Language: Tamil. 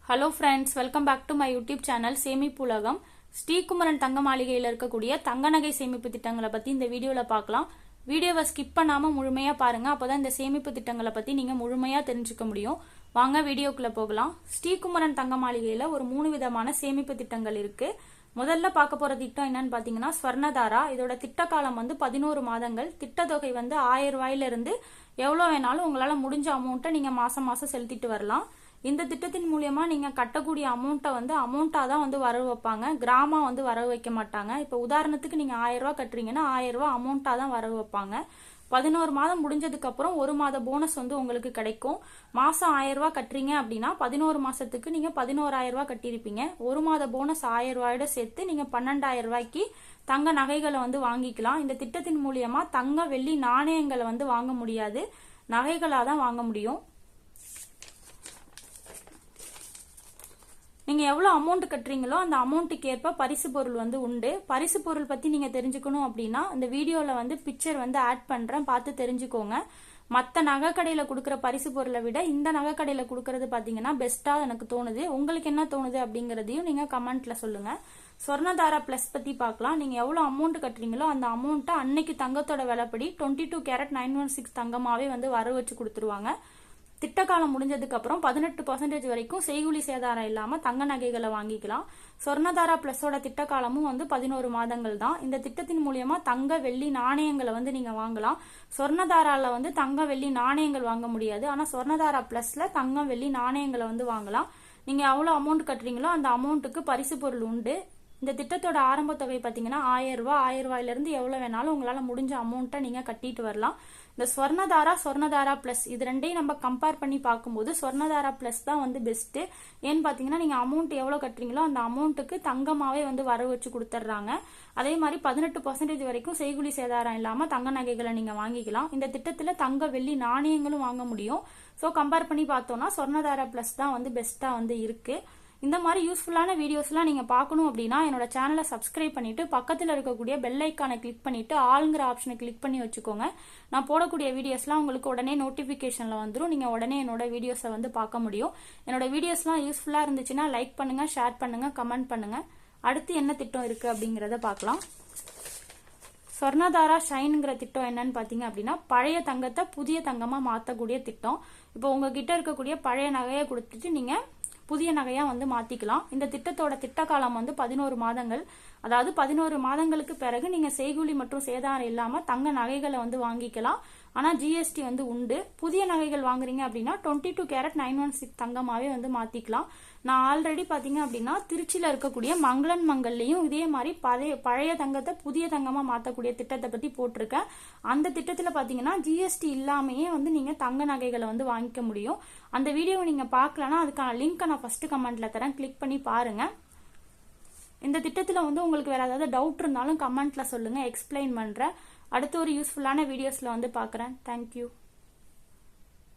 Hello friends, welcome back to my YouTube channel Semippu Ulagam. Sri Kumaran தங்க மாளிகையில் இருக்கக்கூடிய தங்க நகை சேமிப்பு திட்டங்களை பற்றி இந்த வீடியோவில் பார்க்கலாம். வீடியோவை ஸ்கிப் பண்ணாமல் முழுமையாக பாருங்கள். அப்போ தான் இந்த சேமிப்பு திட்டங்களை பற்றி நீங்கள் முழுமையாக தெரிஞ்சுக்க முடியும். வாங்க வீடியோக்குள்ளே போகலாம். ஸ்ரீகுமரன் தங்க மாளிகையில் ஒரு 3 விதமான சேமிப்பு திட்டங்கள் இருக்குது. முதல்ல பார்க்க போகிற திட்டம் என்னன்னு பார்த்தீங்கன்னா ஸ்வர்ணதாரா. இதோட திட்ட காலம் 11 மாதங்கள். திட்டத்தொகை 1000 ரூபாயிலிருந்து எவ்வளோ வேணாலும் உங்களால் முடிஞ்ச அமௌண்ட்டை நீங்கள் மாதம் மாதம் செலுத்திட்டு வரலாம். இந்த திட்டத்தின் மூலியமா நீங்க கட்டக்கூடிய அமௌண்ட்டை அமௌண்ட்டா தான் வரவு வைப்பாங்க. கிராமா வரவு வைக்க மாட்டாங்க. இப்போ உதாரணத்துக்கு நீங்க 1000 ரூபாய் கட்டுறீங்கன்னா 1000 ரூபாய் அமௌண்ட்டா தான் வரவு வைப்பாங்க. 11 மாதம் முடிஞ்சதுக்கு அப்புறம் 1 மாத போனஸ் உங்களுக்கு கிடைக்கும். மாசம் 1000 ரூபாய் கட்டுறீங்க அப்படின்னா 11 மாசத்துக்கு நீங்க 11,000 ரூபாய் கட்டியிருப்பீங்க. 1 மாத போனஸ் 1000 ரூபாயோட சேர்த்து நீங்க 12,000 ரூபாய்க்கு தங்க நகைகளை வாங்கிக்கலாம். இந்த திட்டத்தின் மூலியமா தங்க வெள்ளி நாணயங்களை வாங்க முடியாது, நகைகளா தான் வாங்க முடியும். நீங்க எவ்வளவு அமௌண்ட் கட்டுறீங்களோ அந்த அமௌண்ட்டுக்கு ஏற்ப பரிசு பொருள் உண்டு. பரிசு பொருள் பத்தி நீங்க தெரிஞ்சுக்கணும் அப்படின்னா இந்த வீடியோல பிக்சர் ஆட் பண்றேன், பார்த்து தெரிஞ்சுக்கோங்க. மற்ற நகை கடையில கொடுக்குற பரிசு பொருளை விட இந்த நகை கடையில கொடுக்கறது பாத்தீங்கன்னா பெஸ்டா எனக்கு தோணுது. உங்களுக்கு என்ன தோணுது அப்படிங்கறதையும் நீங்க கமெண்ட்ல சொல்லுங்க. ஸ்வர்ணதாரா பிளஸ் பத்தி பார்க்கலாம். நீங்க எவ்வளவு அமௌண்ட் கட்டுறீங்களோ அந்த அமௌண்ட்டை அன்னைக்கு தங்கத்தோட விலைப்படி 22 கேரட் 916 தங்கமாவே வரவு வச்சு கொடுத்துருவாங்க. திட்ட காலம் முடிஞ்சதுக்கு அப்புறம் 18% வரைக்கும் செய்கூலி சேதாரம் இல்லாம தங்க நகைகளை வாங்கிக்கலாம். ஸ்வர்ணதாரா பிளஸோட திட்ட காலமும் 11 மாதங்கள் தான். இந்த திட்டத்தின் மூலியமா தங்க வெள்ளி நாணயங்களை நீங்க வாங்கலாம். ஸ்வர்ணதாரால தங்க வெள்ளி நாணயங்கள் வாங்க முடியாது. ஆனா ஸ்வர்ணதாரா பிளஸ்ல தங்கம் வெள்ளி நாணயங்களை வாங்கலாம். நீங்க எவ்வளவு அமௌண்ட் கட்டுறீங்களோ அந்த அமௌண்ட்டுக்கு பரிசு பொருள் உண்டு. இந்த திட்டத்தோட ஆரம்ப தொகை பாத்தீங்கன்னா 1000 ரூபாய். 1000 ரூபாயில இருந்து எவ்வளவு வேணாலும் உங்களால முடிஞ்ச அமௌண்ட்டை நீங்க கட்டிட்டு வரலாம். இந்த ஸ்வர்ணதாரா பிளஸ் இது ரெண்டையும் நம்ம கம்பேர் பண்ணி பார்க்கும்போது ஸ்வர்ணதாரா பிளஸ் தான் பெஸ்ட். ஏன்னு பாத்தீங்கன்னா நீங்க அமௌண்ட் எவ்வளவு கட்டுறீங்களோ அந்த அமௌண்ட்டுக்கு தங்கமாவே வரவு வச்சு கொடுத்துட்றாங்க. அதே மாதிரி 18% வரைக்கும் செய்கூலி சேதாரம் இல்லாம தங்க நகைகளை நீங்க வாங்கிக்கலாம். இந்த திட்டத்துல தங்க வெள்ளி நாணயங்களும் வாங்க முடியும். சோ கம்பேர் பண்ணி பார்த்தோம்னா ஸ்வர்ணதாரா பிளஸ் தான் பெஸ்டா இருக்கு. இந்த மாதிரி யூஸ்ஃபுல்லான வீடியோஸ்லாம் நீங்க பார்க்கணும் அப்படின்னா என்னோட சேனலை சப்ஸ்கிரைப் பண்ணிட்டு பக்கத்தில் இருக்கக்கூடிய பெல் ஐக்கானை கிளிக் பண்ணிட்டு ஆளுங்கிற ஆப்ஷனை கிளிக் பண்ணி வச்சுக்கோங்க. நான் போடக்கூடிய வீடியோஸ்லாம் உங்களுக்கு உடனே நோட்டிபிகேஷன்ல வந்துடும். நீங்க உடனே என்னோட வீடியோஸை பார்க்க முடியும். என்னோட வீடியோஸ்லாம் யூஸ்ஃபுல்லா இருந்துச்சுன்னா லைக் பண்ணுங்க, ஷேர் பண்ணுங்க, கமெண்ட் பண்ணுங்க. அடுத்து என்ன திட்டம் இருக்கு அப்படிங்கறத பார்க்கலாம். ஸ்வர்ணதாரா ஷைன்ங்கிற திட்டம் என்னன்னு பாத்தீங்க அப்படின்னா பழைய தங்கத்தை புதிய தங்கமா மாத்தக்கூடிய திட்டம். இப்போ உங்ககிட்ட இருக்கக்கூடிய பழைய நகையை கொடுத்துட்டு நீங்க புதிய நகையா மாத்திக்கலாம். இந்த திட்டத்தோட திட்ட காலம் 11 மாதங்கள். அதாவது 11 மாதங்களுக்கு பிறகு நீங்க செய்கூலி மற்றும் சேதாரம் இல்லாம தங்க நகைகளை வாங்கிக்கலாம். ஆனா ஜிஎஸ்டி உண்டு. புதிய நகைகள் வாங்குறீங்க அப்படின்னா 22 கேரட் 916 தங்கமாவே மாத்திக்கலாம். நான் ஆல்ரெடி பாத்தீங்க அப்படின்னா திருச்சியில இருக்கக்கூடிய மங்களன் மங்கல்லையும் இதே மாதிரி பழைய தங்கத்தை புதிய தங்கமா மாத்தக்கூடிய திட்டத்தை பத்தி போட்டிருக்கேன். அந்த திட்டத்துல பாத்தீங்கன்னா ஜிஎஸ்டி இல்லாமையே நீங்க தங்க நகைகளை வாங்கிக்க முடியும். அந்த வீடியோவை நீங்க பார்க்கலன்னா அதுக்கான லிங்க் நான் ஃபர்ஸ்ட் கமெண்ட்ல தரேன், கிளிக் பண்ணி பாருங்க. இந்த திட்டத்துல உங்களுக்கு வேற ஏதாவது டவுட் இருந்தாலும் கமெண்ட்ல சொல்லுங்க, எக்ஸ்பிளைன் பண்றேன். அடுத்து ஒரு யூஸ்ஃபுல்லான வீடியோஸ்ல பார்க்கறேன். தேங்க்யூ.